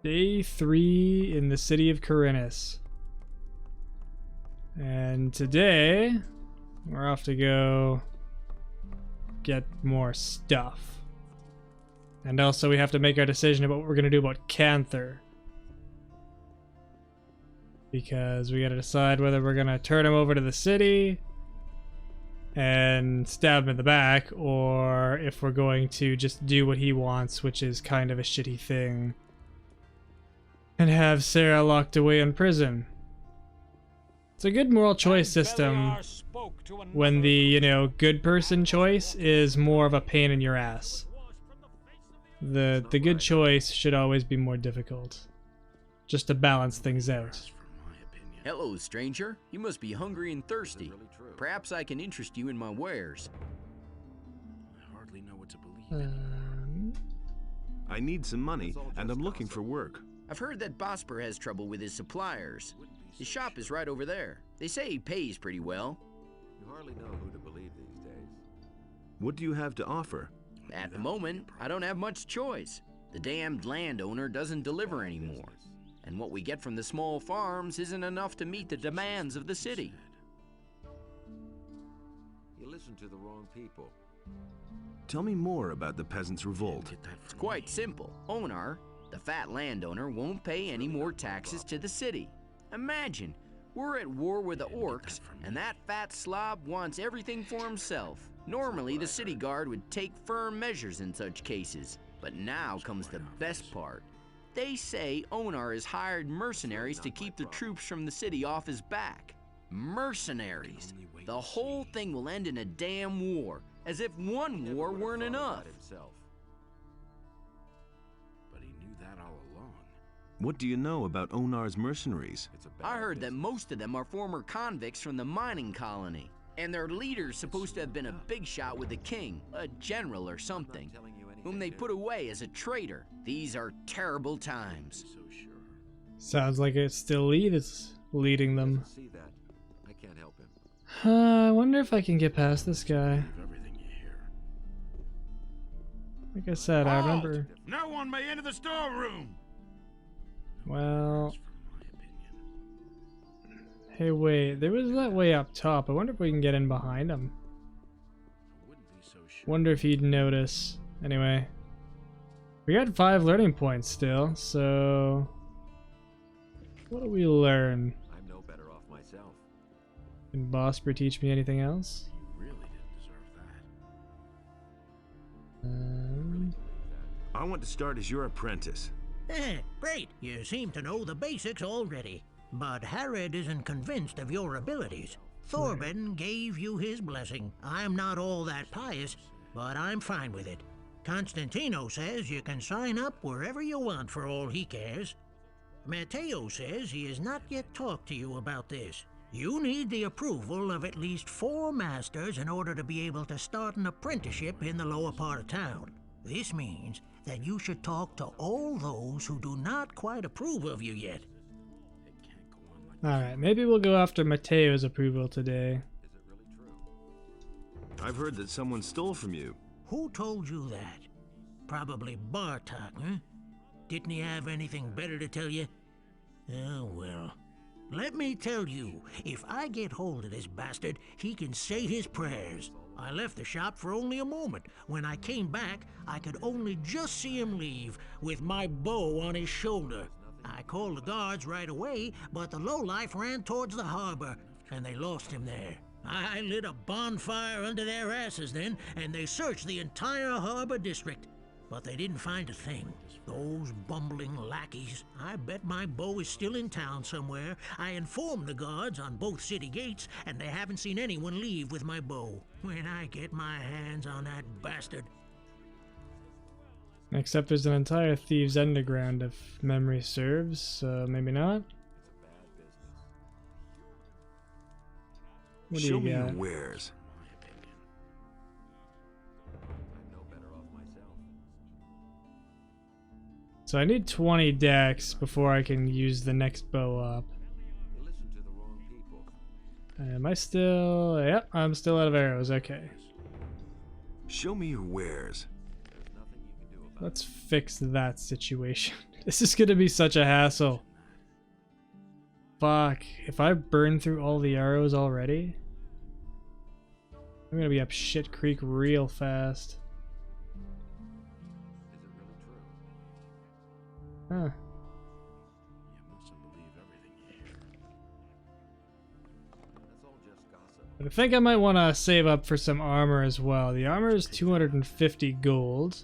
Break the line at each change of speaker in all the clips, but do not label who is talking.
Day 3 in the city of Corinus. And today, we're off to go get more stuff. And also we have to make our decision about what we're going to do about Canther. Because we got to decide whether we're going to turn him over to the city and stab him in the back, or if we're going to just do what he wants, which is kind of a shitty thing, and have Sarah locked away in prison. It's a good moral choice system when the, you know, good person choice is more of a pain in your ass. The good choice should always be more difficult, just to balance things out.
Hello, stranger. You must be hungry and thirsty. Perhaps I can interest you in my wares.
I hardly know what to believe in. I need some money, and I'm looking for work.
I've heard that Bosper has trouble with his suppliers. His shop is right over there. They say he pays pretty well.
You hardly know who to believe these days.
What do you have to offer?
At the moment, I don't have much choice. The damned landowner doesn't deliver anymore. And what we get from the small farms isn't enough to meet the demands of the city.
You listen to the wrong people.
Tell me more about the peasants' revolt.
It's quite simple. Onar, the fat landowner, won't pay any more taxes to the city. Imagine, we're at war with the orcs, and that fat slob wants everything for himself. Normally, the city guard would take firm measures in such cases. But now comes the best part. They say Onar has hired mercenaries to keep the troops from the city off his back. Mercenaries. The whole thing will end in a damn war, as if one war weren't enough.
But he knew that all along. What do you know about Onar's mercenaries?
I heard that most of them are former convicts from the mining colony, and their leader's supposed to have been a big shot with the king, a general or something, whom they put away as a traitor. These are terrible times.
Sounds like it's still is leading them.
See that? I can't help him.
I wonder if I can get past this guy. Like I said, I remember.
No one may enter the storeroom.
Well, hey, wait. There was that way up top. I wonder if we can get in behind him. Wonder if he'd notice. Anyway, we got 5 learning points still, so what do we learn?
I'm no better off myself.
Can Bosper teach me anything else?
You really didn't deserve that. I want to start as your apprentice.
Great. You seem to know the basics already. But Harrod isn't convinced of your abilities. Thorben gave you his blessing. I'm not all that pious, but I'm fine with it. Constantino says you can sign up wherever you want for all he cares. Matteo says he has not yet talked to you about this. You need the approval of at least 4 masters in order to be able to start an apprenticeship in the lower part of town. This means that you should talk to all those who do not quite approve of you yet.
Alright, maybe we'll go after Matteo's approval today.
Is it really true?
I've heard that someone stole from you.
Who told you that? Probably Bartok, huh? Didn't he have anything better to tell you? Oh, well. Let me tell you, if I get hold of this bastard, he can say his prayers. I left the shop for only a moment. When I came back, I could only just see him leave, with my bow on his shoulder. I called the guards right away, but the lowlife ran towards the harbor, and they lost him there. I lit a bonfire under their asses then, and they searched the entire harbor district. But they didn't find a thing. Those bumbling lackeys. I bet my bow is still in town somewhere. I informed the guards on both city gates, and they haven't seen anyone leave with my bow. When I get my hands on that bastard.
Except there's an entire Thieves' Underground if memory serves, so maybe not. What do
Show
you
me your
got?
wares.
I'm no better off myself.
So I need 20 decks before I can use the next bow up.
You listen to the wrong people.
Am I still... Yep, I'm still out of arrows, okay.
Show me your wares.
There's nothing you can do about
Let's fix that situation. This is gonna be such a hassle. Fuck. If I burn through all the arrows already, I'm gonna be up shit creek real fast.
Is it really true?
Huh.
You mustn't believe everything you hear.
That's all just gossip.
But I think I might want to save up for some armor as well. The armor is 250 gold.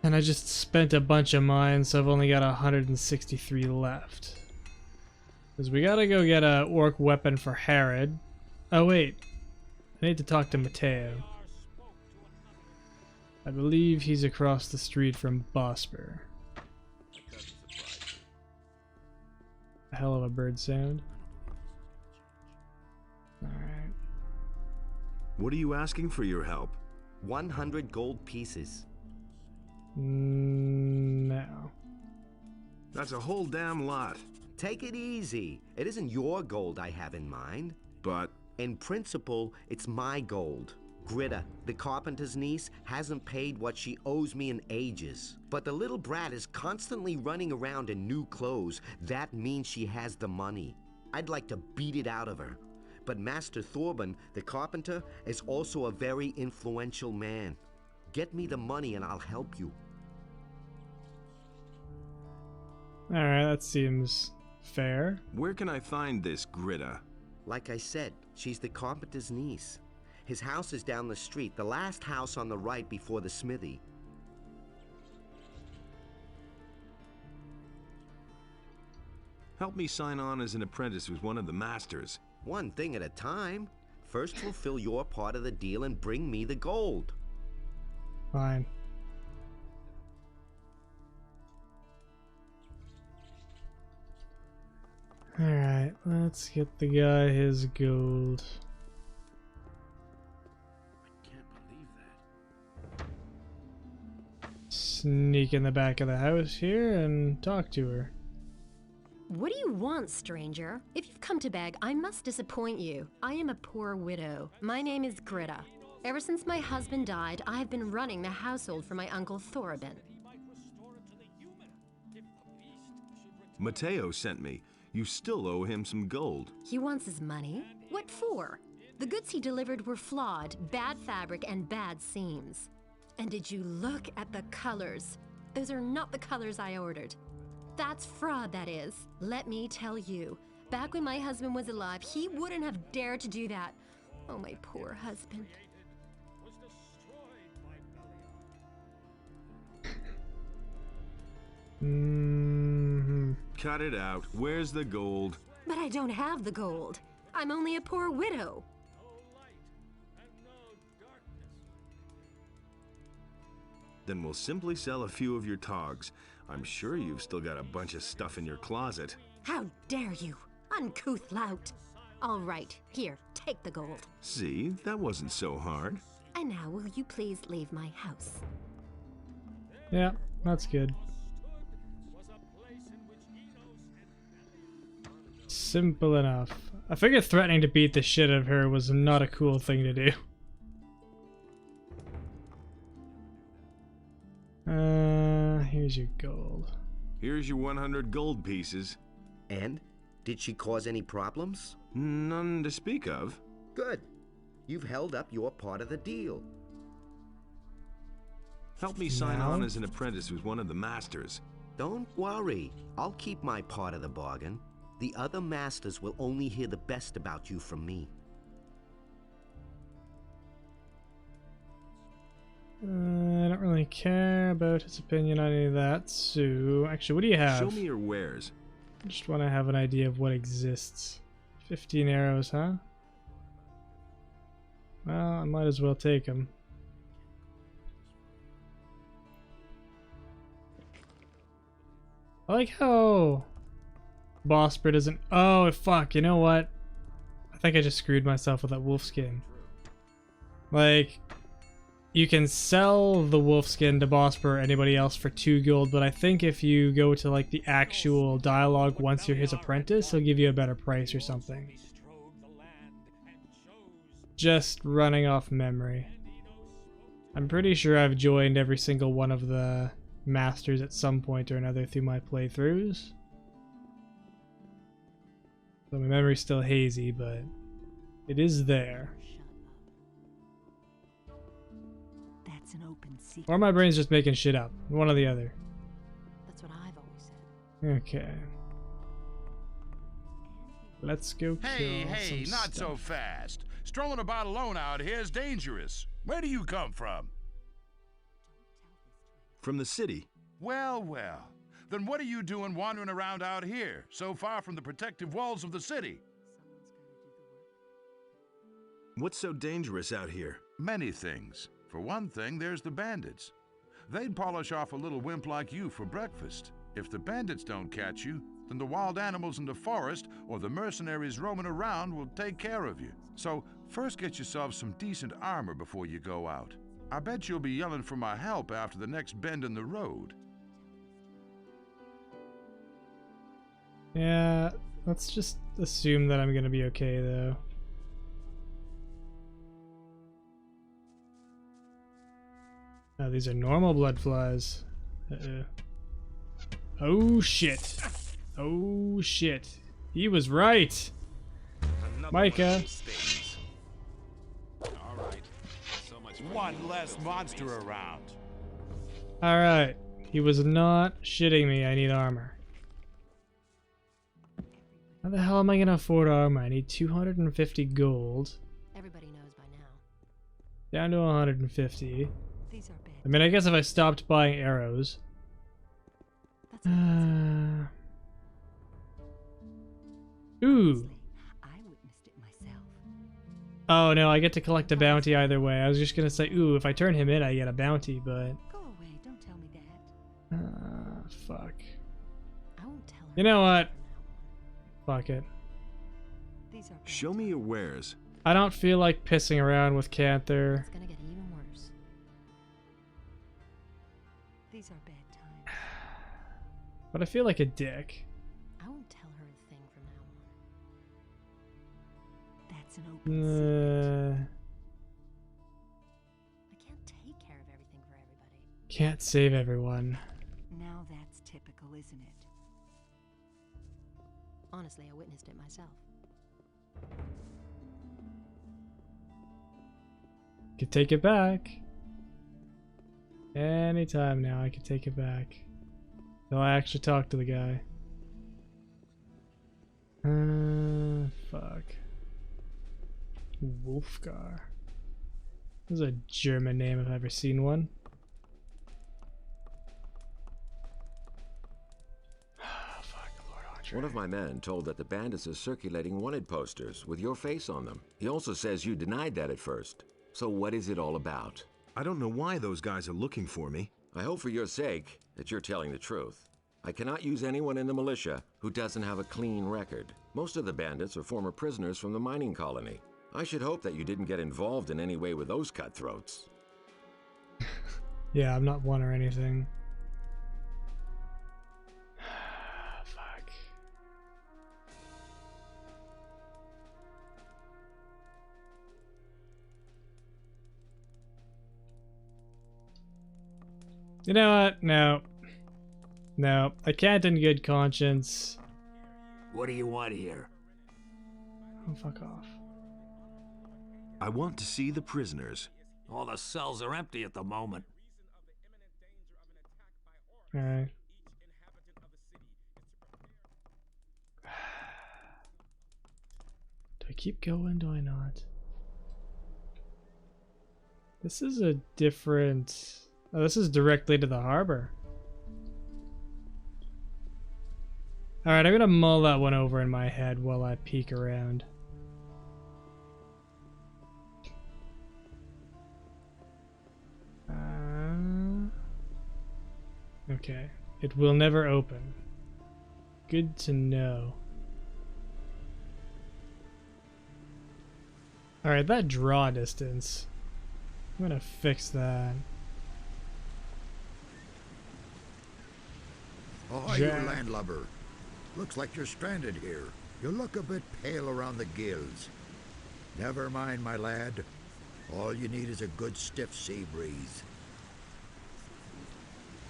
And I just spent a bunch of mine, so I've only got 163 left. Because we gotta go get a orc weapon for Herod. Oh wait, I need to talk to Matteo. I believe he's across the street from Bosper.
That doesn't surprise me.
A hell of a bird sound. Alright.
What are you asking for your help?
100 gold pieces.
No.
That's a whole damn lot.
Take it easy. It isn't your gold I have in mind.
But
In principle, it's my gold. Gritta, the carpenter's niece, hasn't paid what she owes me in ages. But the little brat is constantly running around in new clothes. That means she has the money. I'd like to beat it out of her. But Master Thorben, the carpenter, is also a very influential man. Get me the money and I'll help you.
Alright, that seems fair.
where can I find this Gritta?
Like I said, she's the carpenter's niece. His house is down the street, the last house on the right before the smithy.
Help me sign on as an apprentice with one of the masters.
One thing at a time. First fulfill your part of the deal and bring me the gold.
Fine. Alright, let's get the guy his gold.
I can't believe that.
Sneak in the back of the house here and talk to her.
What do you want, stranger? If you've come to beg, I must disappoint you. I am a poor widow. My name is Gritta. Ever since my husband died, I have been running the household for my uncle Thorben.
Matteo sent me. You still owe him some gold.
He wants his money? What for? The goods he delivered were flawed, bad fabric, and bad seams. And did you look at the colors? Those are not the colors I ordered. That's fraud, that is. Let me tell you. Back when my husband was alive, he wouldn't have dared to do that. Oh, my poor husband.
Cut it out. Where's the gold?
But I don't have the gold. I'm only a poor widow.
Then we'll simply sell a few of your togs. I'm sure you've still got a bunch of stuff in your closet.
How dare you, uncouth lout. All right, here, take the gold.
See, that wasn't so hard.
And now will you please leave my house?
Yeah, that's good. Simple enough. I figured threatening to beat the shit out of her was not a cool thing to do. Here's your gold.
Here's your 100 gold pieces.
And? Did she cause any problems?
None to speak of.
Good. You've held up your part of the deal.
Help me sign
Now?
on as an apprentice with one of the masters.
Don't worry. I'll keep my part of the bargain. The other masters will only hear the best about you from me.
I don't really care about his opinion on any of that, so... Actually, what do you have?
Show me your wares.
I just want to have an idea of what exists. 15 arrows, huh? Well, I might as well take them. I like how... Bosper doesn't... Oh, fuck, you know what? I think I just screwed myself with that wolf skin. Like... You can sell the wolf skin to Bosper or anybody else for 2 gold, but I think if you go to like the actual dialogue once you're his apprentice, he'll give you a better price or something. Just running off memory. I'm pretty sure I've joined every single one of the masters at some point or another through my playthroughs. So my memory's still hazy, but it is there.
That's an open secret.
Or my brain's just making shit up. One or the other.
That's what I've always said.
Okay. Let's go kill
Hey,
some
not so
stuff.
fast. Strolling about alone out here is dangerous. Where do you come from?
From the city.
Well, well. Then what are you doing wandering around out here, so far from the protective walls of the city?
What's so dangerous out here?
Many things. For one thing, there's the bandits. They'd polish off a little wimp like you for breakfast. If the bandits don't catch you, then the wild animals in the forest or the mercenaries roaming around will take care of you. So first get yourself some decent armor before you go out. I bet you'll be yelling for my help after the next bend in the road.
Yeah, let's just assume that I'm gonna be okay though. Oh, these are normal blood flies. Uh-oh. Oh shit. Oh shit. He was right. Micah.
One less monster around.
Alright. He was not shitting me. I need armor. How the hell am I gonna afford armor? I need 250 gold.
Everybody knows by now.
Down to 150.
These are bad.
I mean, I guess if I stopped buying arrows.
That's amazing.
Ooh.
I witnessed it myself.
Oh no, I get to collect a bounty either way. I was just gonna say, ooh, if I turn him in, I get a bounty, but...
Go away, don't tell me that.
Fuck.
I won't tell her.
You know what?
from now
Fuck it.
on. These are bad
Show me your wares.
I don't feel like pissing around with Canther.
It's gonna get even worse. These are bad times.
But I feel like a dick.
I won't tell her a thing from now on. That's an open secret. I can't take care of everything for everybody.
Can't save everyone.
Now that's typical, isn't it?
Honestly, I witnessed it myself.
Could take it back. Anytime now, I could take it back. Till I actually talk to the guy. Fuck. Wolfgar. This is a German name if I've ever seen one. Fuck, Lord Andre.
One of my men told that the bandits are circulating wanted posters with your face on them. He also says you denied that at first. So what is it all about?
I don't know why those guys are looking for me.
I hope for your sake that you're telling the truth. I cannot use anyone in the militia who doesn't have a clean record. Most of the bandits are former prisoners from the mining colony. I should hope that you didn't get involved in any way with those cutthroats.
Yeah, I'm not one or anything. Fuck. You know what? No. No, I can't in good conscience.
What do you want here?
Oh, fuck off.
I want to see the prisoners.
All the cells are empty at the moment.
Alright. Do I keep going? Do I not? This is a different... Oh, this is directly to the harbor. Alright, I'm gonna mull that one over in my head while I peek around. Okay. It will never open. Good to know. Alright, that draw distance. I'm gonna fix that.
Oh, you landlubber. Looks like you're stranded here. You look a bit pale around the gills. Never mind, my lad. All you need is a good stiff sea breeze.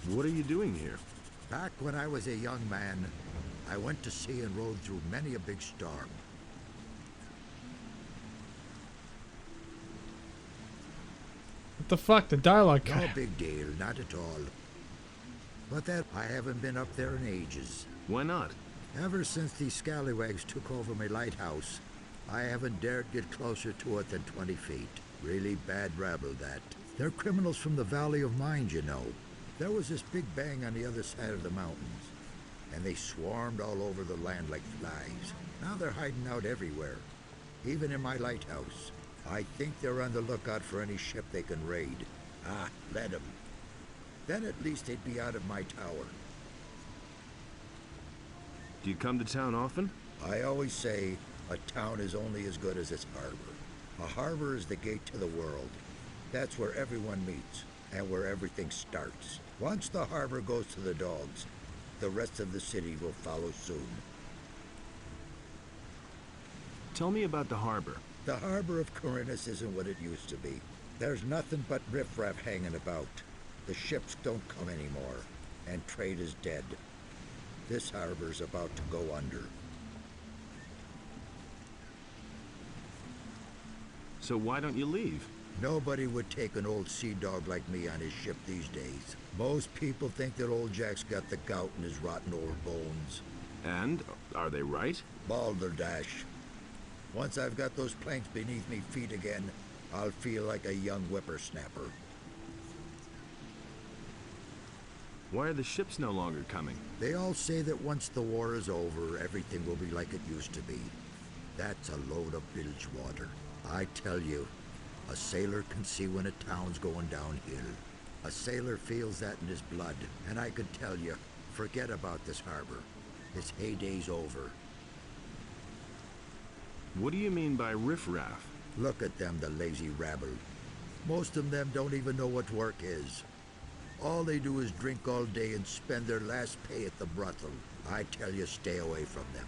What are you doing here?
Back when I was a young man, I went to sea and rode through many a big storm.
What the fuck? The dialogue
No
cut.
big deal, not at all. But that I haven't been up there in ages.
Why not?
Ever since these scallywags took over my lighthouse, I haven't dared get closer to it than 20 feet. Really bad rabble, that. They're criminals from the Valley of Mind, you know. There was this big bang on the other side of the mountains, and they swarmed all over the land like flies. Now they're hiding out everywhere, even in my lighthouse. I think they're on the lookout for any ship they can raid. Ah, let them. Then at least they'd be out of my tower.
Do you come to town often?
I always say a town is only as good as its harbor. A harbor is the gate to the world. That's where everyone meets and where everything starts. Once the harbor goes to the dogs, the rest of the city will follow soon.
Tell me about the harbor.
The harbor of Corinthus isn't what it used to be. There's nothing but riffraff hanging about. The ships don't come anymore, and trade is dead. This harbor's about to go under.
So why don't you leave?
Nobody would take an old sea dog like me on his ship these days. Most people think that old Jack's got the gout in his rotten old bones.
And are they right?
Balderdash. Once I've got those planks beneath me feet again, I'll feel like a young whippersnapper.
Why are the ships no longer coming?
They all say that once the war is over, everything will be like it used to be. That's a load of bilge water. I tell you, a sailor can see when a town's going downhill. A sailor feels that in his blood, and I can tell you, forget about this harbor. Its heyday's over.
What do you mean by riffraff?
Look at them, the lazy rabble. Most of them don't even know what work is. All they do is drink all day and spend their last pay at the brothel. I tell you, stay away from them.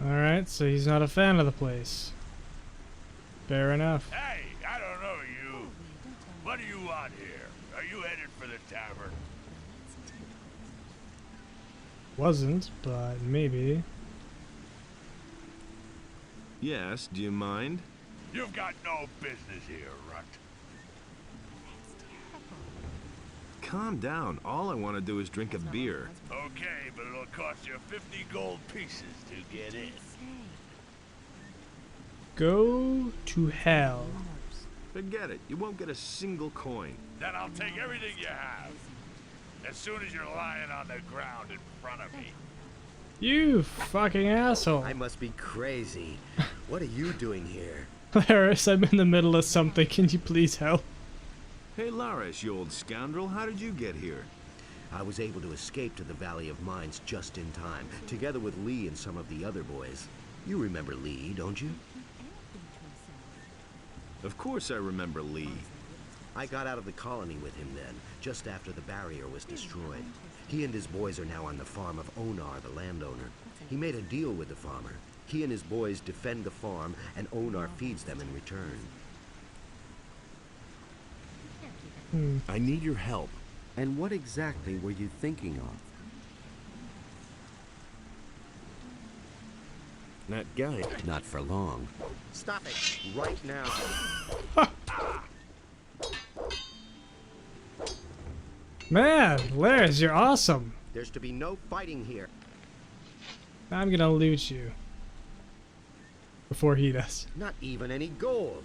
Alright, so he's not a fan of the place. Fair enough.
Hey, I don't know you. What do you want here? Are you headed for the tavern?
Wasn't, but maybe.
Yes, do you mind?
You've got no business here, Rut.
Calm down. All I want to do is drink a beer.
Okay, but it'll cost you 50 gold pieces to get in.
Go to hell.
Forget it. You won't get a single coin.
Then I'll take everything you have. As soon as you're lying on the ground in front of me.
You fucking asshole.
I must be crazy. What are you doing here?
Lares, I'm in the middle of something. Can you please help?
Hey, Lares, you old scoundrel. How did you get here?
I was able to escape to the Valley of Mines just in time, together with Lee and some of the other boys. You remember Lee, don't you?
Of course I remember Lee.
I got out of the colony with him then, just after the barrier was destroyed. He and his boys are now on the farm of Onar, the landowner. He made a deal with the farmer. He and his boys defend the farm, and Onar feeds them in return.
I need your help.
And what exactly were you thinking of?
That guy.
Not for long. Stop it, right now.
Man, Lares, you're awesome.
There's to be no fighting here.
I'm gonna loot you. Before he does.
Not even any gold.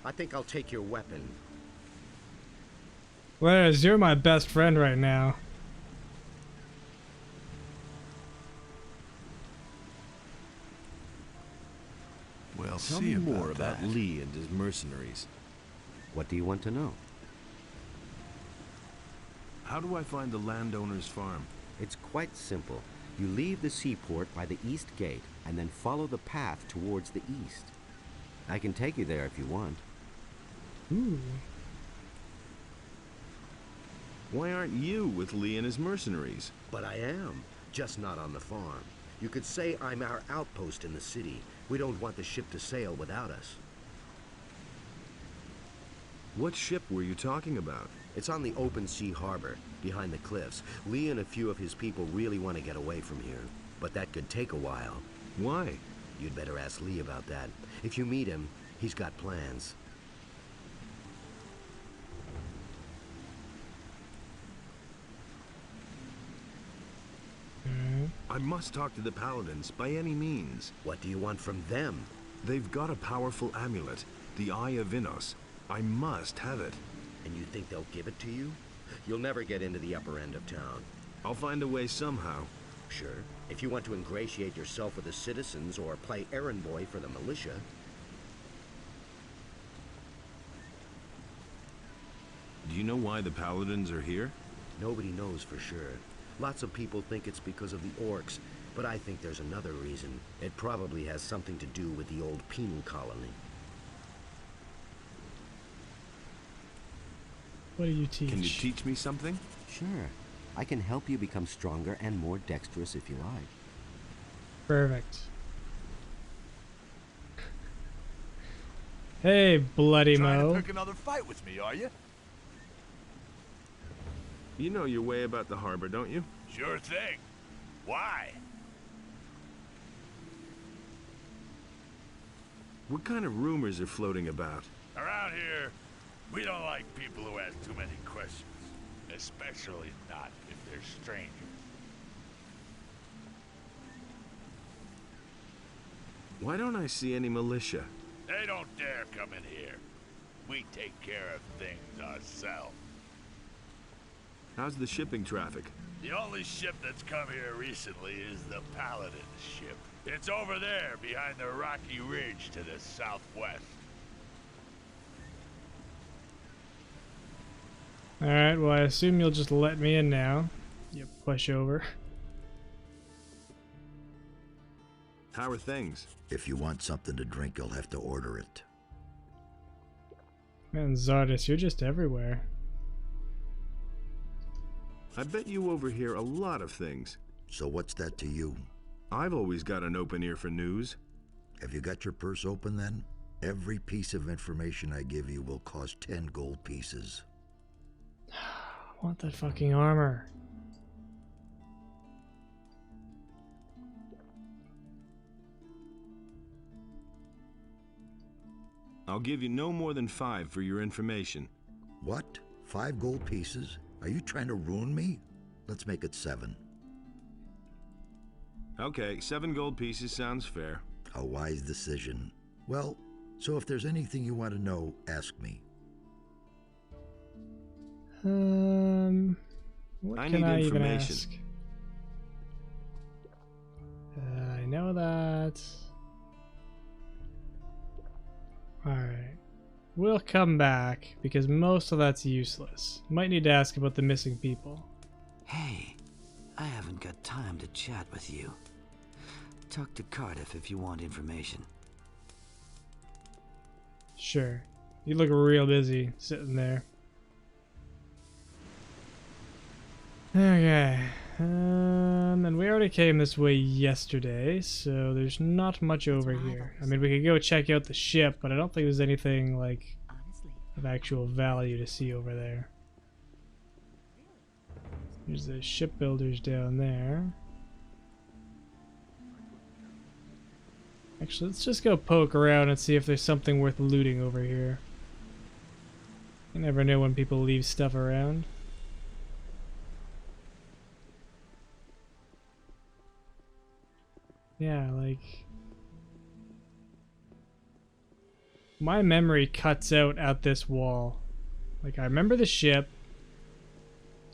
I think I'll take your weapon.
Lares, you're my best friend right now.
Well,
Tell me more about Lee and his mercenaries.
What do you want to know?
How do I find the landowner's farm?
It's quite simple. You leave the seaport by the east gate and then follow the path towards the east. I can take you there if you want.
Ooh.
Why aren't you with Lee and his mercenaries?
But I am, just not on the farm. You could say I'm our outpost in the city. We don't want the ship to sail without us.
What ship were you talking about?
It's on the open sea harbor, behind the cliffs. Lee and a few of his people really want to get away from here, but that could take a while.
Why?
You'd better ask Lee about that. If you meet him, he's got plans.
I must talk to the Paladins by any means.
What do you want from them?
They've got a powerful amulet, the Eye of Innos. I must have it.
And you think they'll give it to you? You'll never get into the upper end of town.
I'll find a way somehow.
Sure, if you want to ingratiate yourself with the citizens or play errand boy for the militia.
Do you know why the Paladins are here?
Nobody knows for sure. Lots of people think it's because of the orcs, but I think there's another reason. It probably has something to do with the old penal colony.
What do you teach?
Can you teach me something?
Sure. I can help you become stronger and more dexterous if you like.
Perfect. Hey, Bloody
Trying
Mo.
to pick another fight with me, are you?
You know your way about the harbor, don't you?
Sure thing. Why?
What kind of rumors are floating about?
Around here, we don't like people who ask too many questions. Especially not if they're strangers.
Why don't I see any militia?
They don't dare come in here. We take care of things ourselves.
How's the shipping traffic?
The only ship that's come here recently is the Paladin ship. It's over there behind the rocky ridge to the southwest.
Alright, well I assume you'll just let me in now. You push over.
How are things?
If you want something to drink, you'll have to order it.
Man, Zardis, you're just everywhere.
I bet you overhear a lot of things.
So what's that to you?
I've always got an open ear for news.
Have you got your purse open then? Every piece of information I give you will cost 10 gold pieces.
I want that fucking armor.
I'll give you no more than 5 for your information.
What? 5 gold pieces? Are you trying to ruin me? Let's make it 7.
Okay, 7 gold pieces sounds fair.
A wise decision. Well, so if there's anything you want to know, ask me.
What
I
can
need
I even
information.
ask? I know that. Alright. We'll come back, because most of that's useless. Might need to ask about the missing people.
Hey, I haven't got time to chat with you. Talk to Cardiff if you want information.
Sure. You look real busy sitting there. Okay. And we already came this way yesterday, so there's not much over here. I mean, we could go check out the ship, but I don't think there's anything, like, of actual value to see over there. There's the shipbuilders down there. Actually, let's just go poke around and see if there's something worth looting over here. You never know when people leave stuff around. Yeah, like... my memory cuts out at this wall. Like, I remember the ship.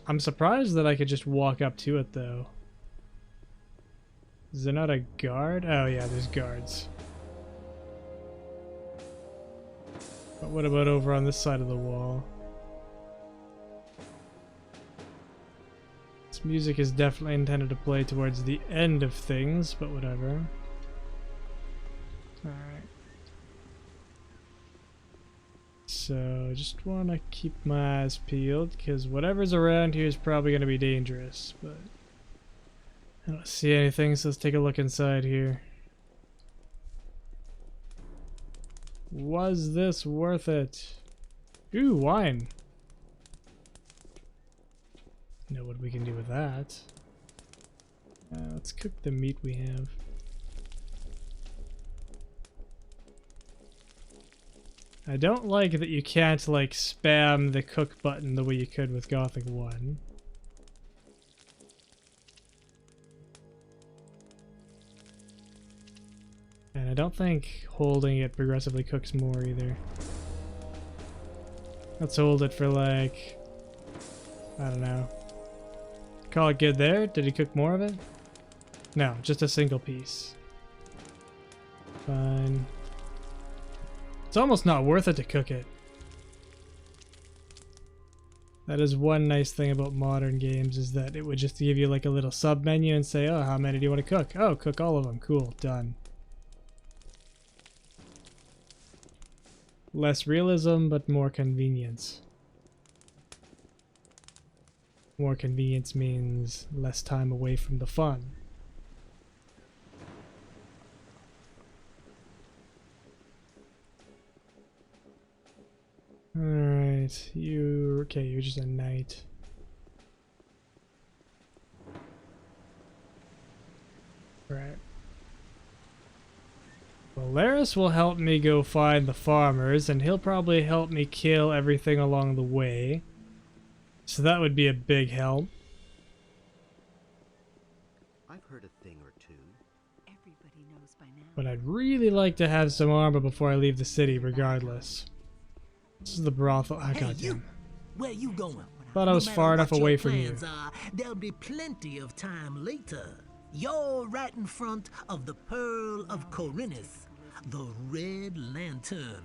I'm surprised that I could just walk up to it, though. Is there not a guard? Oh, yeah, there's guards. But what about over on this side of the wall? This music is definitely intended to play towards the end of things, but whatever. Alright. So, just want to keep my eyes peeled, because whatever's around here is probably going to be dangerous, but I don't see anything, so let's take a look inside here. Was this worth it? Ooh, wine. Know what we can do with that. Let's cook the meat we have. I don't like that you can't, like, spam the cook button the way you could with Gothic 1. And I don't think holding it progressively cooks more either. Let's hold it for, like, I don't know. Call it good there? Did he cook more of it? No, just a single piece. Fine. It's almost not worth it to cook it. That is one nice thing about modern games, is that it would just give you like a little sub menu and say, oh, how many do you want to cook? Oh, cook all of them. Cool, done. Less realism, but more convenience. More convenience means less time away from the fun. Alright, you're just a knight. Right. Well, Lares will help me go find the farmers, and he'll probably help me kill everything along the way. So that would be a big help.
I've heard a thing or two.
Everybody knows by now.
But I'd really like to have some armor before I leave the city, regardless. This is the brothel. Oh,
Hey,
goddamn.
you! Where you going?
Thought I was
No
far
matter
enough
what your
away from you.
plans are, there'll be plenty of time later. You're right in front of the Pearl of Corinth, the Red Lantern.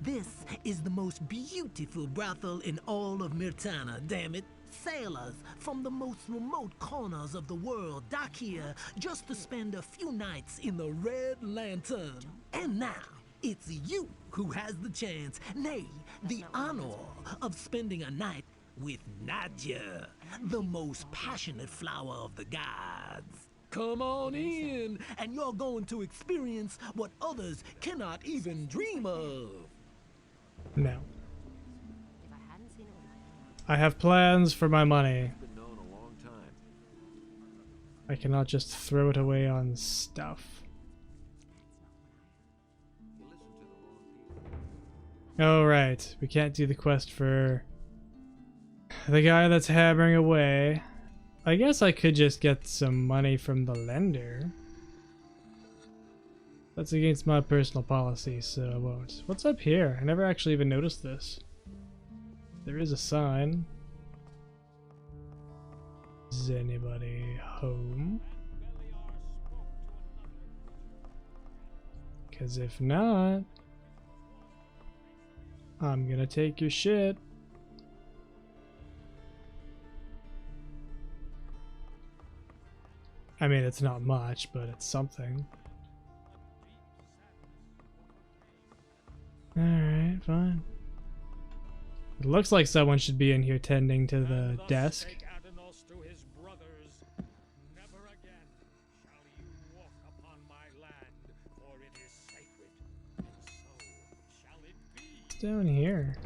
This is the most beautiful brothel in all of Myrtana, damn it. Sailors from the most remote corners of the world dock here just to spend a few nights in the Red Lantern. And now, it's you who has the chance, nay, the honor of spending a night with Nadia, the most passionate flower of the gods. Come on in, and you're going to experience what others cannot even dream of.
No. I have plans for my money. I cannot just throw it away on stuff. Oh, right. We can't do the quest for the guy that's hammering away. I guess I could just get some money from the lender. That's against my personal policy, so I won't. What's up here? I never actually even noticed this. There is a sign. Is anybody home? Because if not, I'm gonna take your shit. I mean, it's not much, but it's something. Alright, fine. It looks like someone should be in here tending to the desk. What's down here?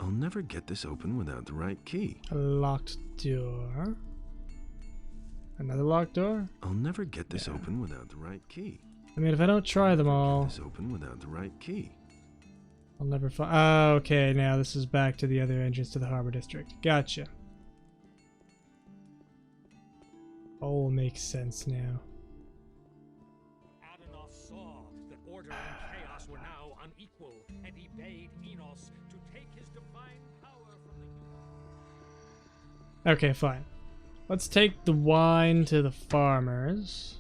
I'll never get this open without the right key.
A locked door. Another locked door?
I'll never get this open without the right key.
I mean, if I don't try them all,
Get this open without the right key.
I'll never find. Oh, okay, now this is back to the other entrance to the Harbor District. Gotcha. All makes sense now.
Adonov saw that order and chaos were now unequal, and he bade Enos to take his divine power from the...
Okay, fine. Let's take the wine to the farmers.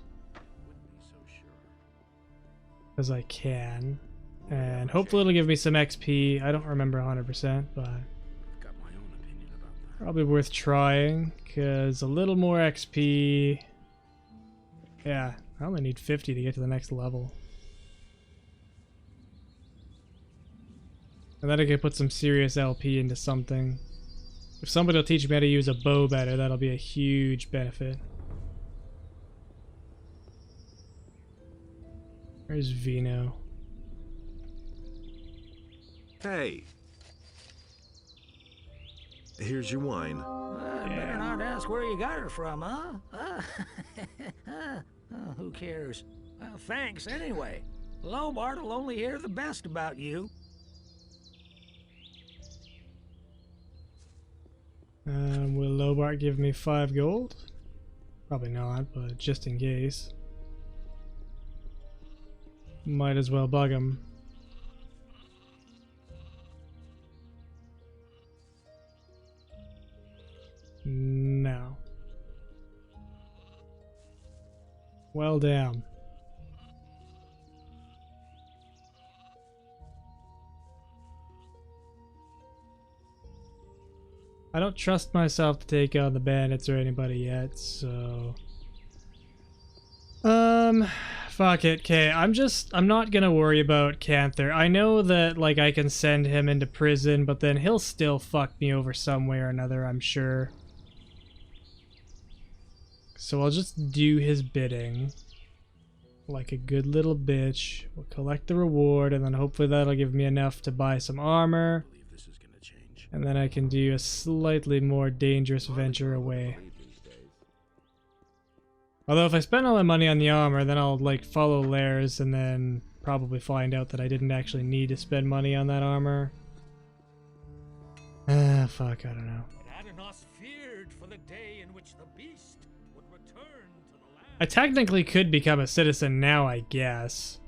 Because I can. And hopefully it'll give me some XP. I don't remember 100%, but probably worth trying, because a little more XP. Yeah, I only need 50 to get to the next level. And then I can put some serious LP into something. If somebody will teach me how to use a bow better, that'll be a huge benefit. Where's Vino?
Hey. Here's your wine.
Better not ask where you got her from, huh? Who cares? Well, thanks anyway. Lobart will only hear the best about you.
Will Lobart give me 5 gold? Probably not, but just in case. Might as well bug him. No. Well, damn. I don't trust myself to take on the bandits or anybody yet, so... Fuck it, okay, I'm not gonna worry about Canther. I know that, like, I can send him into prison, but then he'll still fuck me over some way or another, I'm sure. So I'll just do his bidding. Like a good little bitch. We'll collect the reward, and then hopefully that'll give me enough to buy some armor. And then I can do a slightly more dangerous venture away. Although if I spend all my money on the armor, then I'll like follow Lares and then probably find out that I didn't actually need to spend money on that armor. Fuck, I don't know.
Adanos feared for the day in which the beast would return to the land.
I technically could become a citizen now, I guess.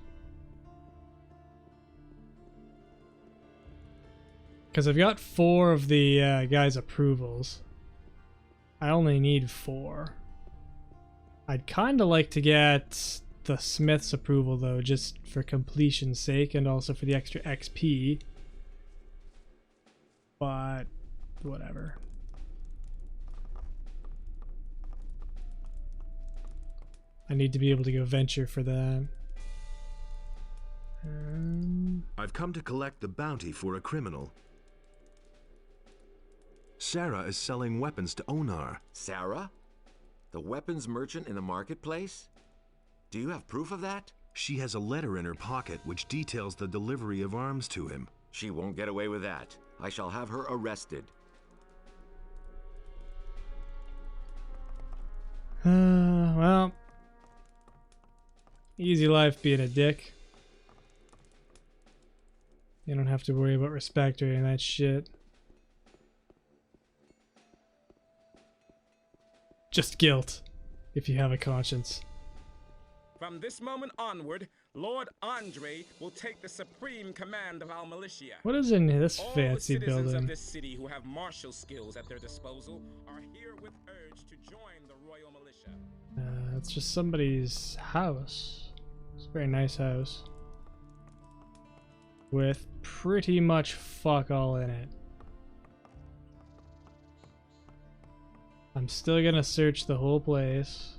Because I've got 4 of the guy's approvals. I only need 4. I'd kind of like to get the Smith's approval though, just for completion's sake and also for the extra XP. But whatever. I need to be able to go venture for that.
I've come to collect the bounty for a criminal. Sarah is selling weapons to Onar.
Sarah? The weapons merchant in the marketplace? Do you have proof of that?
She has a letter in her pocket which details the delivery of arms to him.
She won't get away with that. I shall have her arrested.
Well. Easy life being a dick. You don't have to worry about respect or any of that shit. Just guilt, if you have a conscience.
From this moment onward, Lord Andre will take the supreme command of our militia.
What is in this
All
fancy
the citizens
building?
of this city who have martial skills at their disposal are herewith urged to join the royal militia.
It's just somebody's house. It's a very nice house. With pretty much fuck all in it. I'm still gonna search the whole place.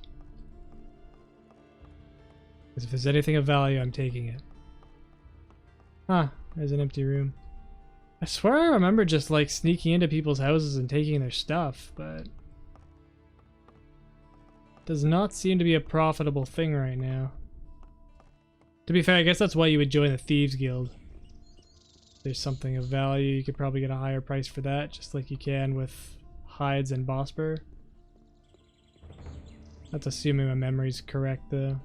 Because if there's anything of value, I'm taking it. Huh, there's an empty room. I swear I remember just like sneaking into people's houses and taking their stuff, but... does not seem to be a profitable thing right now. To be fair, I guess that's why you would join the Thieves Guild. If there's something of value, you could probably get a higher price for that, just like you can with hides and Bosper. That's assuming my memory's correct though.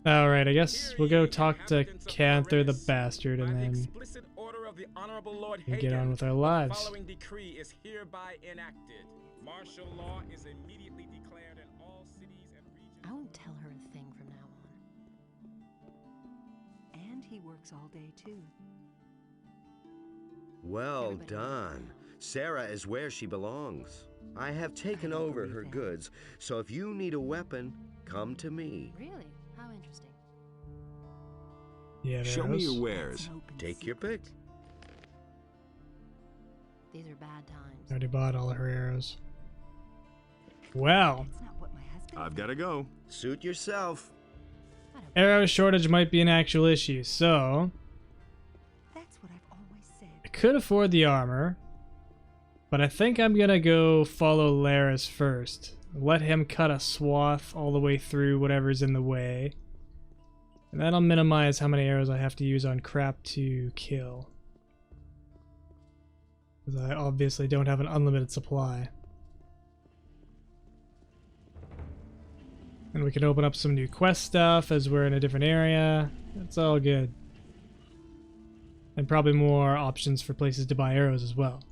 Alright, I guess we'll go talk to Canther the Bastard and then get on with our lives.
The following decree is hereby enacted. Martial law is immediately declared in all cities and regions.
I won't tell her a thing from now on.
And he works all day too.
Well done. Sarah is where she belongs. I have taken over her goods, so if you need a weapon, come to me.
Really? How interesting.
Yeah,
show me your wares.
Take your pick.
These are bad times.
Already bought all of her arrows. Well.
I've got to go.
Suit yourself.
Arrow shortage might be an actual issue, so...
That's what I've always said.
I could afford the armor, but I think I'm gonna go follow Lares first. Let him cut a swath all the way through whatever's in the way. And that'll minimize how many arrows I have to use on crap to kill. Because I obviously don't have an unlimited supply. And we can open up some new quest stuff as we're in a different area. It's all good. And probably more options for places to buy arrows as well.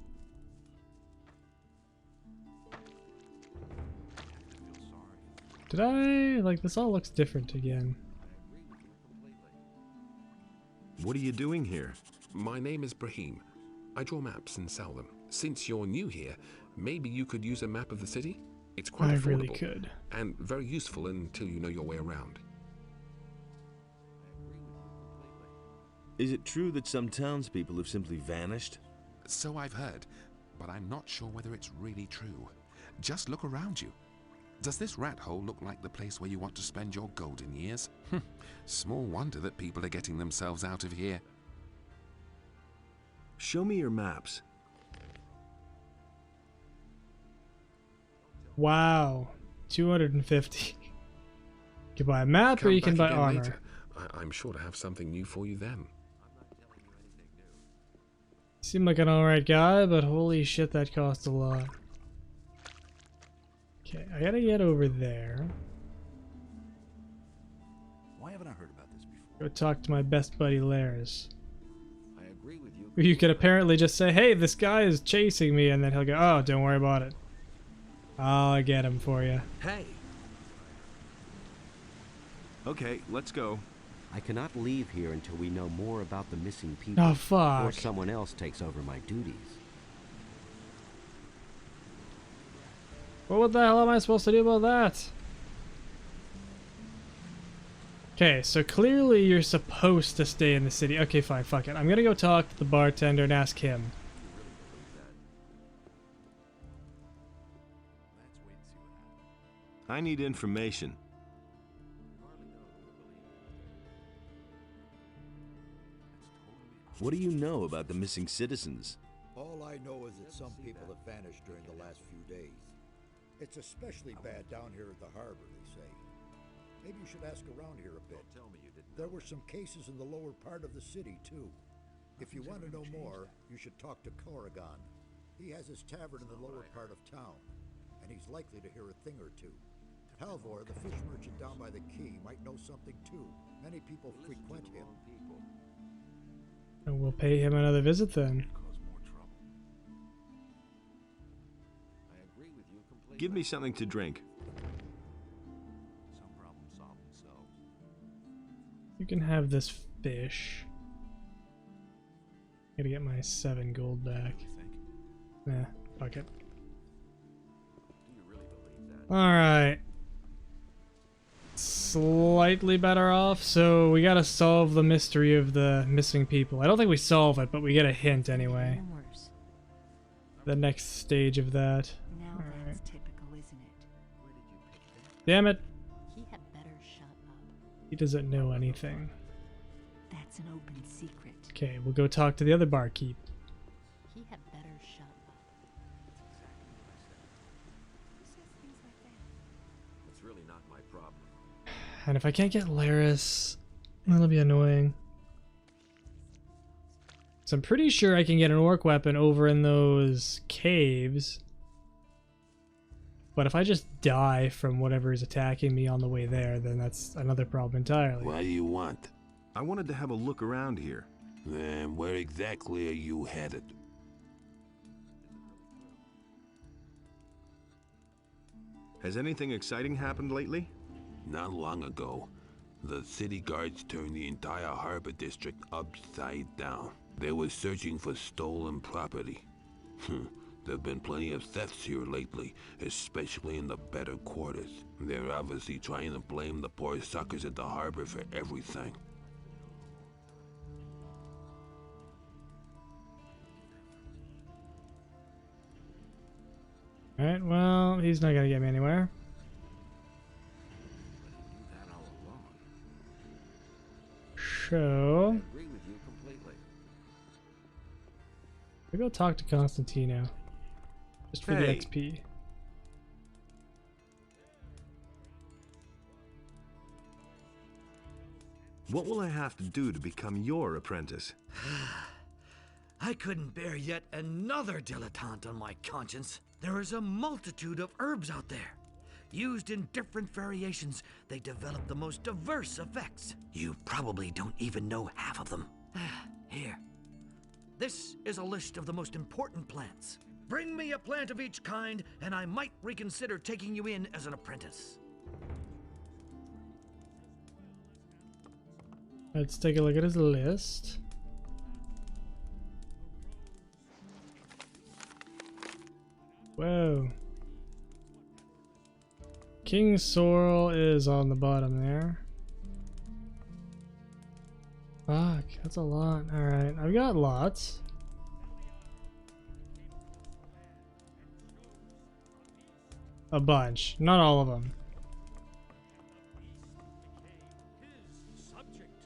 Did I? Like, this all looks different again.
What are you doing here?
My name is Brahim. I draw maps and sell them. Since you're new here, maybe you could use a map of the city? It's quite affordable.
I really could.
And very useful until you know your way around.
Is it true that some townspeople have simply vanished?
So I've heard, but I'm not sure whether it's really true. Just look around you. Does this rat hole look like the place where you want to spend your golden years? Small wonder that people are getting themselves out of here.
Show me your maps.
Wow. 250. You can buy a map or you can buy armor.
Later. I'm sure to have something new for you then.
Seemed like an alright guy, but holy shit, that cost a lot. Okay, I gotta get over there.
Why haven't I heard about this before?
Go talk to my best buddy Lares.
I agree with you.
You could apparently just say, hey, this guy is chasing me, and then he'll go, oh, don't worry about it. I'll get him for you.
Hey! Okay, let's go.
I cannot leave here until we know more about the missing people.
Oh, fuck.
Or someone else takes over my duties.
Well, what the hell am I supposed to do about that? Okay, so clearly you're supposed to stay in the city. Okay, fine, fuck it. I'm gonna go talk to the bartender and ask him.
I need information. What do you know about the missing citizens?
All I know is that some people have vanished during the last few days. It's especially bad down here at the harbor, they say. Maybe you should ask around here a bit. There were some cases in the lower part of the city, too. If you want to know more, you should talk to Corrigan. He has his tavern in the lower part of town, and he's likely to hear a thing or two. Halvor, the fish merchant down by the quay, might know something too. Many people frequent him.
And we'll pay him another visit then.
Give me something to drink.
Some problems solve themselves.
You can have this fish. Gotta get my 7 gold back. Nah, fuck it. Alright. Slightly better off, so we gotta solve the mystery of the missing people. I don't think we solve it, but we get a hint anyway. The next stage of that.
Now that's typical, isn't it?
Damn it!
He had better shut up.
He doesn't know anything.
That's an open secret.
Okay, we'll go talk to the other barkeep.
He had better shut up.
It's really not my problem.
And if I can't get Lares, that'll be annoying. So I'm pretty sure I can get an orc weapon over in those caves. But if I just die from whatever is attacking me on the way there, then that's another problem entirely.
What do you want?
I wanted to have a look around here.
Then where exactly are you headed?
Has anything exciting happened lately?
Not long ago, the city guards turned the entire harbor district upside down. They were searching for stolen property. There have been plenty of thefts here lately, especially in the better quarters. They're obviously trying to blame the poor suckers at the harbor for everything.
Alright, well, he's not gonna get me anywhere. So we go talk to Constantino. Just for the XP.
What will I have to do to become your apprentice?
I couldn't bear yet another dilettante on my conscience. There is a multitude of herbs out there. Used in different variations, they develop the most diverse effects. You probably don't even know half of them. Here. This is a list of the most important plants. Bring me a plant of each kind, and I might reconsider taking you in as an apprentice.
Let's take a look at his list. Whoa. King Sorrel is on the bottom there. Fuck, that's a lot. Alright, I've got lots. A bunch, not all of them.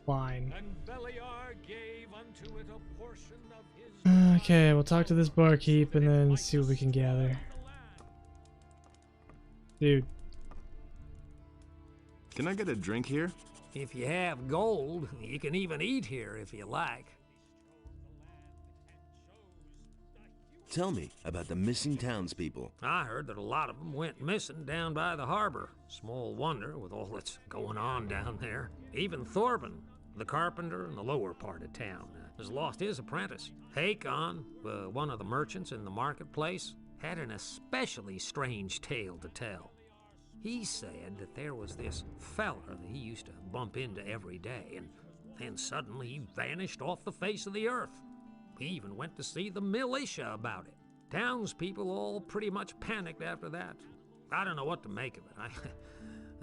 Fine. Okay, we'll talk to this barkeep and then see what we can gather. Dude.
Can I get a drink here?
If you have gold, you can even eat here if you like.
Tell me about the missing townspeople.
I heard that a lot of them went missing down by the harbor. Small wonder with all that's going on down there. Even Thorben, the carpenter in the lower part of town, has lost his apprentice. Hakon, one of the merchants in the marketplace, had an especially strange tale to tell. He said that there was this fella that he used to bump into every day, and then suddenly he vanished off the face of the earth. He even went to see the militia about it. Townspeople all pretty much panicked after that. I don't know what to make of it.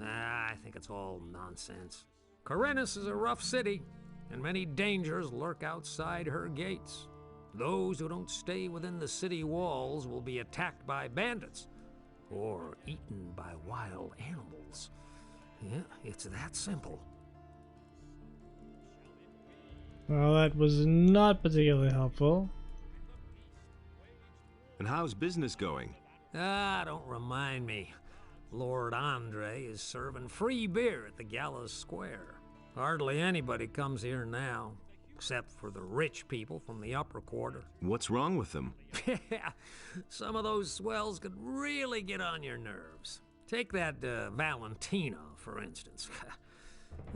I think it's all nonsense. Corinthus is a rough city, and many dangers lurk outside her gates. Those who don't stay within the city walls will be attacked by bandits, or eaten by wild animals. Yeah, it's that simple.
Well, that was not particularly helpful.
And how's business going?
Don't remind me. Lord Andre is serving free beer at the Gallows Square. Hardly anybody comes here now, except for the rich people from the upper quarter.
What's wrong with them?
Yeah, some of those swells could really get on your nerves. Take that Valentino, for instance.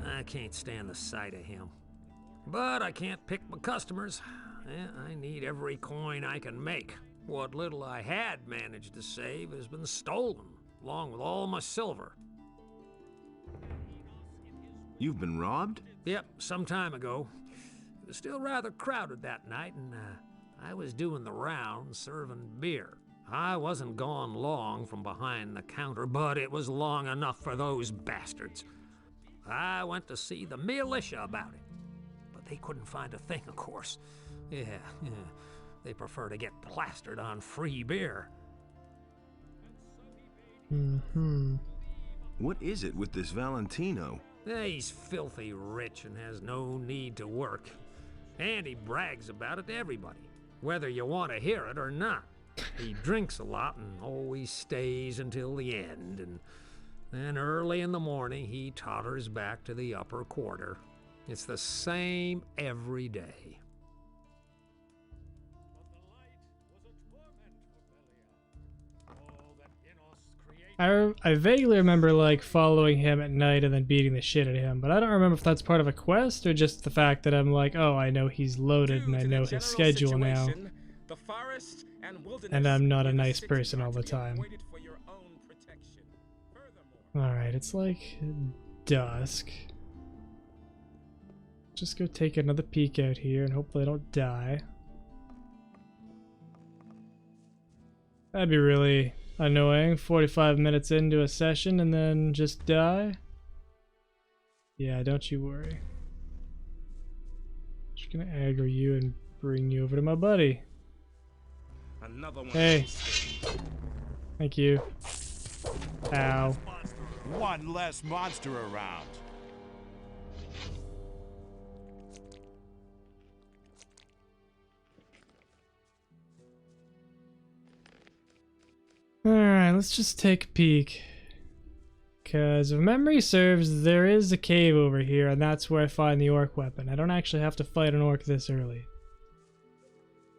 I can't stand the sight of him. But I can't pick my customers. I need every coin I can make. What little I had managed to save has been stolen, along with all my silver.
You've been robbed?
Yep, some time ago. It was still rather crowded that night, and I was doing the rounds serving beer. I wasn't gone long from behind the counter, but it was long enough for those bastards. I went to see the militia about it. They couldn't find a thing, of course. Yeah. They prefer to get plastered on free beer.
What is it with this Valentino?
He's filthy rich and has no need to work. And he brags about it to everybody, whether you want to hear it or not. He drinks a lot and always stays until the end, and then early in the morning he totters back to the upper quarter. It's the same every day.
I vaguely remember like following him at night and then beating the shit out of him, but I don't remember if that's part of a quest or just the fact that I'm like, oh, I know he's loaded and I know his schedule now. And I'm not a nice person all the time. Alright, it's like dusk. Just go take another peek out here and hopefully I don't die. That'd be really annoying. 45 minutes into a session and then just die. Yeah, don't you worry. Just gonna aggro you and bring you over to my buddy.
Another one.
Hey. Thank you. Ow.
One less monster around.
Alright, let's just take a peek. Because if memory serves, there is a cave over here, and that's where I find the orc weapon. I don't actually have to fight an orc this early,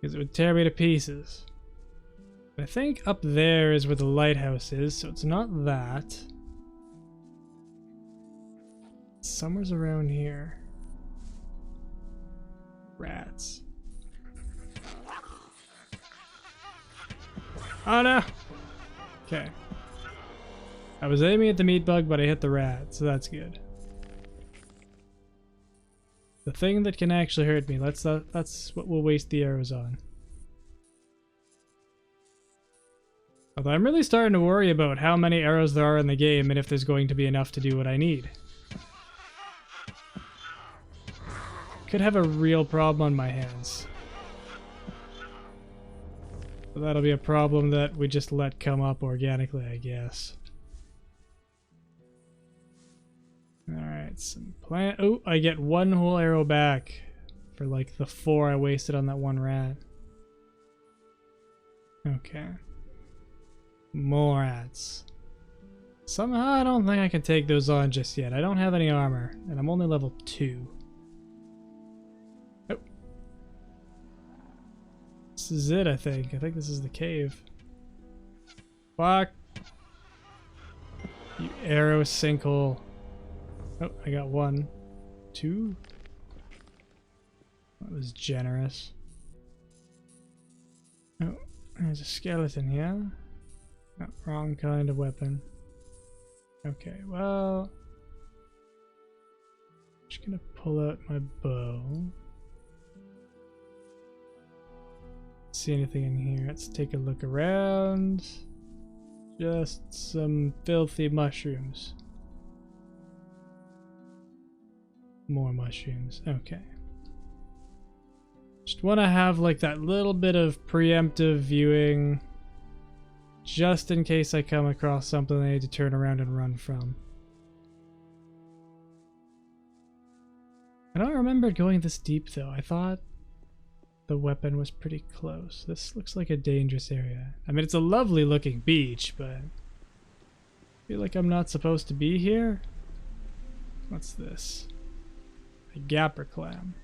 because it would tear me to pieces. I think up there is where the lighthouse is, so it's not that. Somewhere's around here. Rats. Oh no! Okay. I was aiming at the meat bug, but I hit the rat, so that's good. The thing that can actually hurt me, that's what we'll waste the arrows on. Although I'm really starting to worry about how many arrows there are in the game and if there's going to be enough to do what I need. Could have a real problem on my hands. So that'll be a problem that we just let come up organically, I guess. Alright, some plant. Oh, I get one whole arrow back for like the 4 I wasted on that one rat. Okay. More rats. Somehow I don't think I can take those on just yet. I don't have any armor, and I'm only level 2. Oh. This is it, I think. I think this is the cave. Fuck. You arrow sinkhole. Oh, I got 1. 2. That was generous. Oh, there's a skeleton here. No, wrong kind of weapon. Okay, well... I'm just gonna pull out my bow. See anything in here? Let's take a look around. Just some filthy mushrooms. More mushrooms. Okay. Just want to have like that little bit of preemptive viewing, just in case I come across something I need to turn around and run from. I don't remember going this deep though. I thought the weapon was pretty close. This looks like a dangerous area. I mean, it's a lovely looking beach, but I feel like I'm not supposed to be here. What's this? A gapper clam.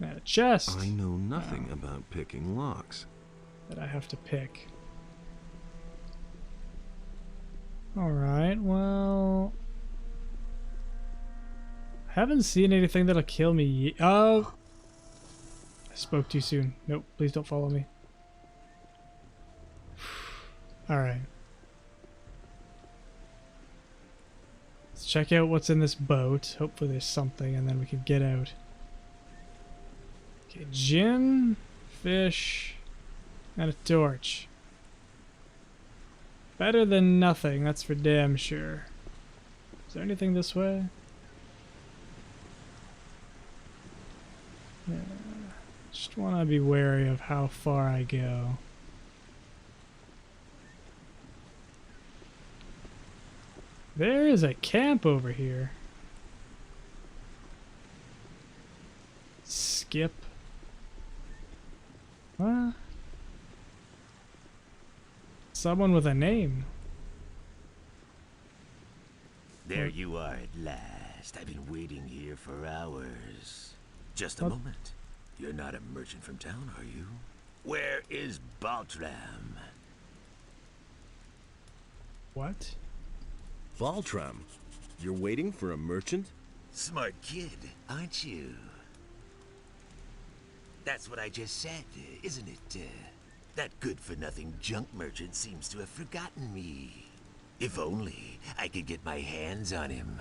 And a chest.
I know nothing about picking locks.
That I have to pick. Alright, well... I haven't seen anything that'll kill me yet. Oh! I spoke too soon. Nope, please don't follow me. Alright. Let's check out what's in this boat. Hopefully there's something and then we can get out. Okay, gin, fish, and a torch. Better than nothing, that's for damn sure. Is there anything this way? Yeah. Just want to be wary of how far I go. There is a camp over here. Skip. What? Someone with a name.
There you are at last. I've been waiting here for hours. Just a moment. You're not a merchant from town, are you? Where is Baltram?
What?
Valtram? You're waiting for a merchant?
Smart kid, aren't you? That's what I just said, isn't it? That good-for-nothing junk merchant seems to have forgotten me. If only I could get my hands on him.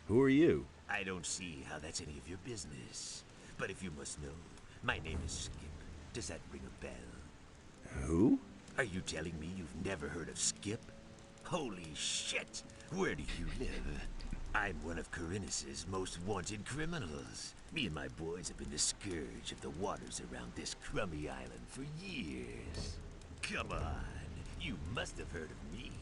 Who are you?
I don't see how that's any of your business. But if you must know, my name is Skip. Does that ring a bell?
Who?
Are you telling me you've never heard of Skip? Holy shit! Where do you live? I'm one of Corinus's most wanted criminals. Me and my boys have been the scourge of the waters around this crummy island for years. Come on, you must have heard of me.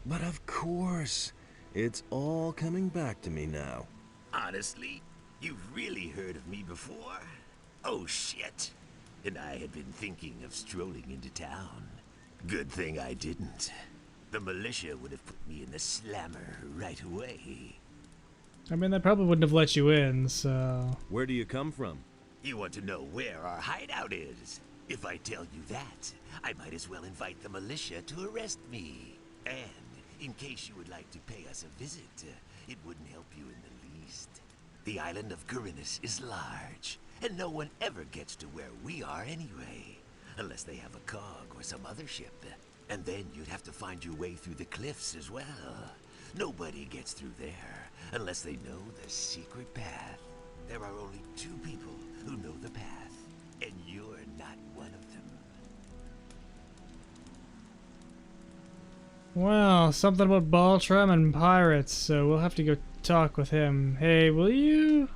But of course. It's all coming back to me now.
Honestly, you've really heard of me before? Oh, shit. And I had been thinking of strolling into town. Good thing I didn't. The militia would have put me in the slammer right away.
I mean, they probably wouldn't have let you in, so...
Where do you come from?
You want to know where our hideout is? If I tell you that, I might as well invite the militia to arrest me. And, in case you would like to pay us a visit, it wouldn't help you in the least. The island of Corinus is large, and no one ever gets to where we are anyway. Unless they have a cog or some other ship. And then you'd have to find your way through the cliffs as well. Nobody gets through there unless they know the secret path. There are only 2 people who know the path, and you're not one of them.
Well, something about Baltram and pirates, so we'll have to go talk with him. Hey, will you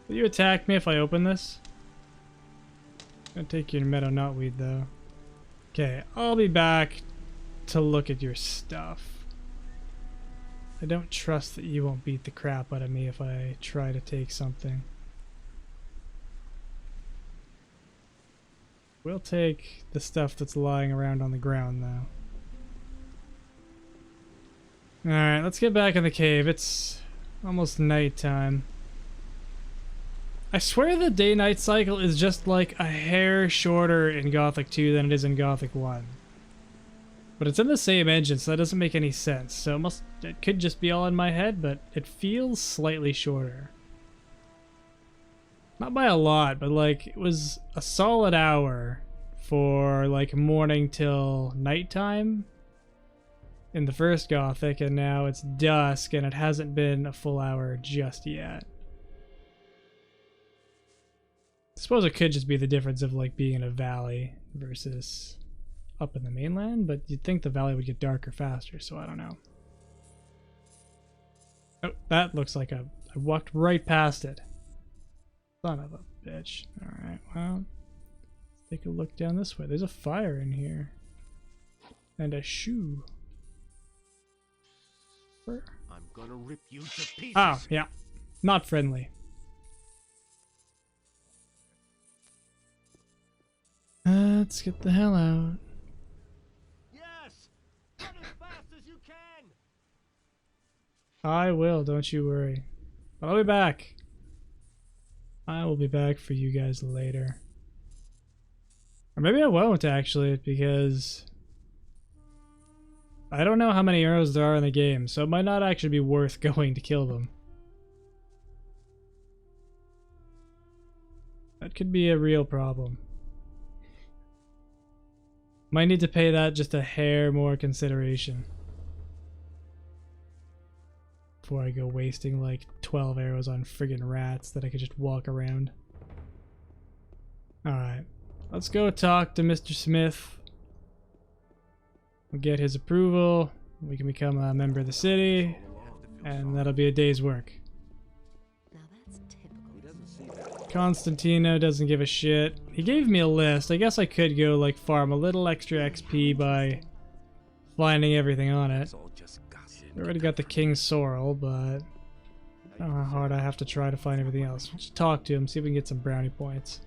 attack me if I open this? I'm gonna take your meadow knotweed though. Okay, I'll be back to look at your stuff. I don't trust that you won't beat the crap out of me if I try to take something. We'll take the stuff that's lying around on the ground though. Alright, let's get back in the cave. It's almost nighttime. I swear the day-night cycle is just like a hair shorter in Gothic 2 than it is in Gothic 1. But it's in the same engine, so that doesn't make any sense. So it could just be all in my head, but it feels slightly shorter. Not by a lot, but like it was a solid hour for like morning till nighttime in the first Gothic, and now it's dusk and it hasn't been a full hour just yet. I suppose it could just be the difference of like being in a valley versus up in the mainland, but you'd think the valley would get darker faster, so I don't know. Oh, that looks like I walked right past it. Son of a bitch. Alright, well, let's take a look down this way. There's a fire in here. And a shoe.
I'm gonna rip you to pieces.
Oh, yeah. Not friendly. Let's get the hell out.
Yes! Run as fast as you can!
I will, don't you worry. But I'll be back. I will be back for you guys later. Or maybe I won't actually, because I don't know how many arrows there are in the game, so it might not actually be worth going to kill them. That could be a real problem. Might need to pay that just a hair more consideration before I go wasting like 12 arrows on friggin' rats that I could just walk around. Alright, let's go talk to Mr. Smith. We'll get his approval, we can become a member of the city, and that'll be a day's work. Constantino doesn't give a shit. He gave me a list. I guess I could go like farm a little extra XP by finding everything on it. We already got the King's Sorrel, but I don't know how hard I have to try to find everything else. Just talk to him, see if we can get some brownie points.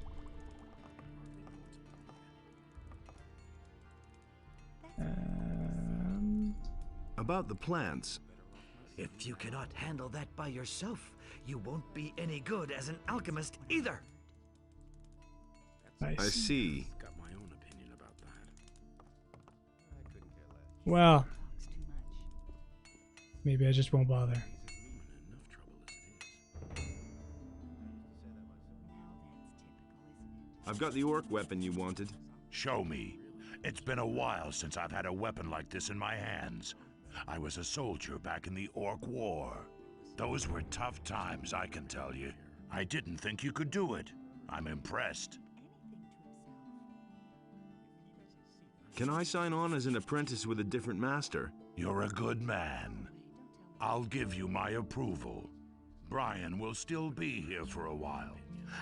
About the plants.
If you cannot handle that by yourself, you won't be any good as an alchemist either.
I see.
Well, maybe I just won't bother.
I've got the orc weapon you wanted.
Show me. It's been a while since I've had a weapon like this in my hands. I was a soldier back in the Orc War. Those were tough times, I can tell you. I didn't think you could do it. I'm impressed.
Can I sign on as an apprentice with a different master?
You're a good man. I'll give you my approval. Brian will still be here for a while,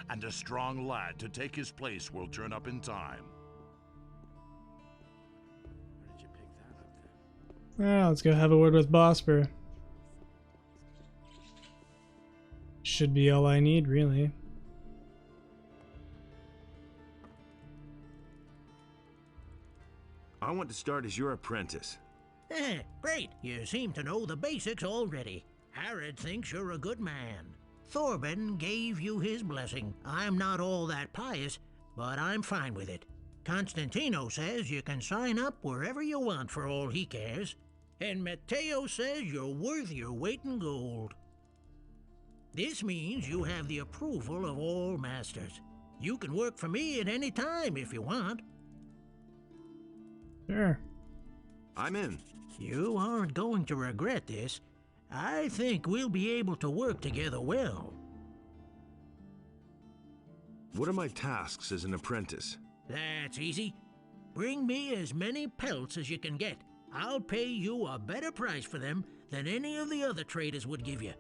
and a strong lad to take his place will turn up in time.
Well, let's go have a word with Bosper. Should be all I need, really.
I want to start as your apprentice.
Great. You seem to know the basics already. Harrod thinks you're a good man. Thorben gave you his blessing. I'm not all that pious, but I'm fine with it. Constantino says you can sign up wherever you want for all he cares. And Matteo says you're worth your weight in gold. This means you have the approval of all masters. You can work for me at any time if you want.
Sure.
I'm in.
You aren't going to regret this. I think we'll be able to work together well.
What are my tasks as an apprentice?
That's easy. Bring me as many pelts as you can get. I'll pay you a better price for them than any of the other traders would give you.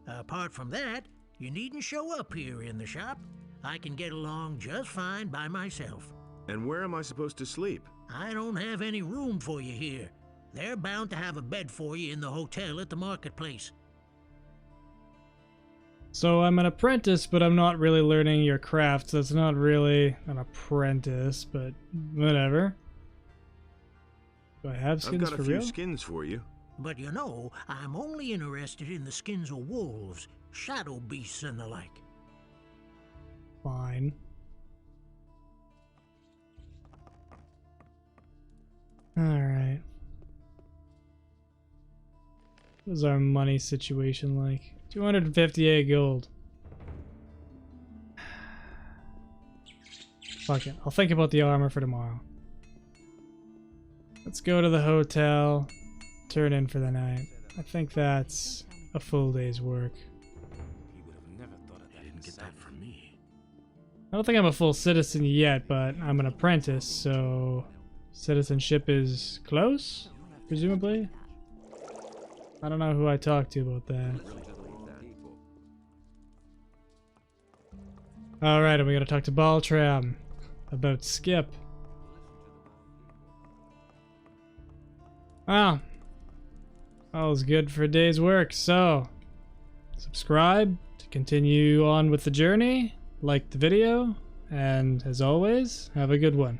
Apart from that, you needn't show up here in the shop. I can get along just fine by myself.
And where am I supposed to sleep?
I don't have any room for you here. They're bound to have a bed for you in the hotel at the marketplace.
So I'm an apprentice, but I'm not really learning your craft, so it's not really an apprentice, but whatever. Do I have skins
I've got a
for
few
real?
skins for you.
But you know, I'm only interested in the skins of wolves, shadow beasts, and the like.
Fine. Alright. What is our money situation like? 258 gold. Fuck it. I'll think about the armor for tomorrow. Let's go to the hotel. Turn in for the night. I think that's a full day's work.
He would have never thought of that. He didn't get that from me.
I don't think I'm a full citizen yet, but I'm an apprentice, so citizenship is close, presumably. I don't know who I talked to about that. Alright, and we gotta talk to Baltram about Skip. Well, all is good for a day's work, so subscribe to continue on with the journey, like the video, and as always, have a good one.